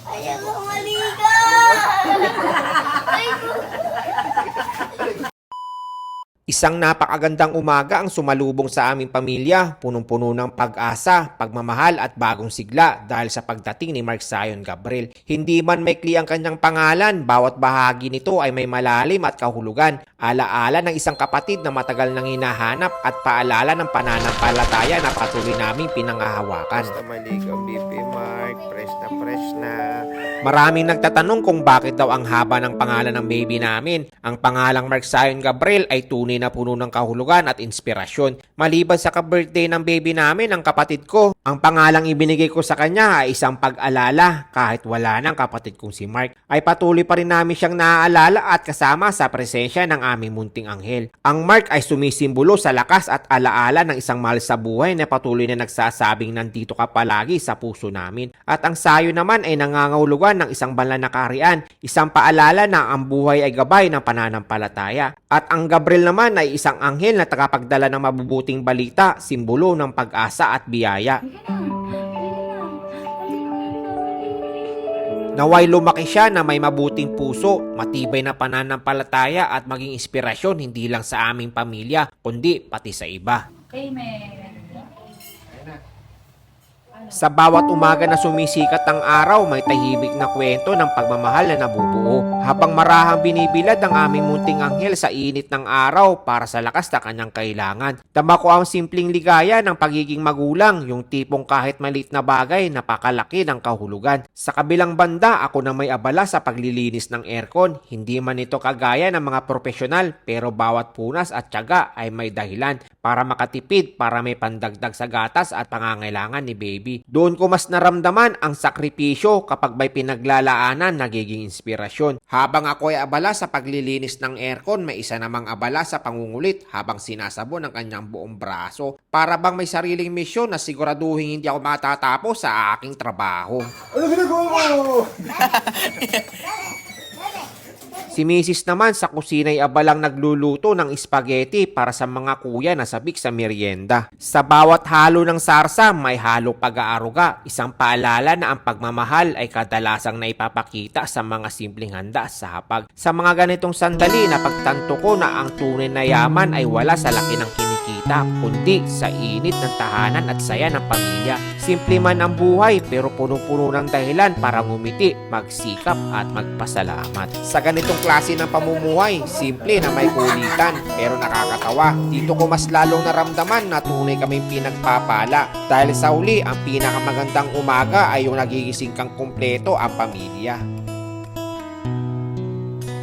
Ayaw ko maligo! Ay, Isang napakagandang umaga ang sumalubong sa aming pamilya, punong-puno ng pag-asa, pagmamahal at bagong sigla dahil sa pagdating ni Mark Zion Gabriel. Hindi man maikli ang kanyang pangalan, bawat bahagi nito ay may malalim at kahulugan. Alaala ng isang kapatid na matagal nang hinahanap at paalala ng pananampalataya na patuloy naming pinangahawakan. Basta maligaw, BP Mark, fresh na. Maraming nagtatanong kung bakit daw ang haba ng pangalan ng baby namin. Ang pangalang Mark Zion Gabriel ay tunay na puno ng kahulugan at inspirasyon. Maliban sa ka-birthday ng baby namin, ang kapatid ko, ang pangalang ibinigay ko sa kanya ay isang pag-alala. Kahit wala ng kapatid kong si Mark, ay patuloy pa rin namin siyang naaalala at kasama sa presensya ng aming munting anghel. Ang Mark ay sumisimbolo sa lakas at alaala ng isang mahal sa buhay na patuloy na nagsasabing nandito ka palagi sa puso namin. At ang sayo naman ay nangangahulugan ng isang banal na kaharian, isang paalala na ang buhay ay gabay ng pananampalataya. At ang Gabriel naman ay isang anghel na tagapagdala ng mabubuting balita, simbolo ng pag-asa at biyaya. Naway lumaki siya na may mabuting puso, matibay na pananampalataya at maging inspirasyon hindi lang sa aming pamilya, kundi pati sa iba. Amen. Sa bawat umaga na sumisikat ang araw, may tahimik na kwento ng pagmamahal na nabubuo. Habang marahang binibilad ang aming munting anghel sa init ng araw para sa lakas na kanyang kailangan. Dama ko ang simpleng ligaya ng pagiging magulang, yung tipong kahit maliit na bagay, napakalaki ng kahulugan. Sa kabilang banda, ako na may abala sa paglilinis ng aircon. Hindi man ito kagaya ng mga profesional, pero bawat punas at tiyaga ay may dahilan para makatipid, para may pandagdag sa gatas at pangangailangan ni baby. Doon ko mas naramdaman ang sakripisyo kapag may pinaglalaanan nagiging inspirasyon. Habang ako ay abala sa paglilinis ng aircon, may isa namang abala sa pangungulit habang sinasabon ang kanyang buong braso. Para bang may sariling misyon na siguraduhin hindi ako matatapos sa aking trabaho. Ano ginagawa mo? Si Mrs. naman sa kusina ay abalang nagluluto ng spaghetti para sa mga kuya na sabik sa merienda. Sa bawat halo ng sarsa, may halo pag-aaruga. Isang paalala na ang pagmamahal ay kadalasang naipapakita sa mga simpleng handa sa hapag. Sa mga ganitong sandali, napagtanto ko na ang tunay na yaman ay wala sa laki ng kinikita, kundi sa init ng tahanan at saya ng pamilya. Simple man ang buhay, pero puno-puno ng dahilan para ngumiti, magsikap at magpasalamat. Sa ganitong klase ng pamumuhay, simple na may kulitan, pero nakakatawa. Dito ko mas lalong naramdaman na tunay kaming pinagpapala. Dahil sa uli, ang pinakamagandang umaga ay yung nagigising kang kumpleto ang pamilya.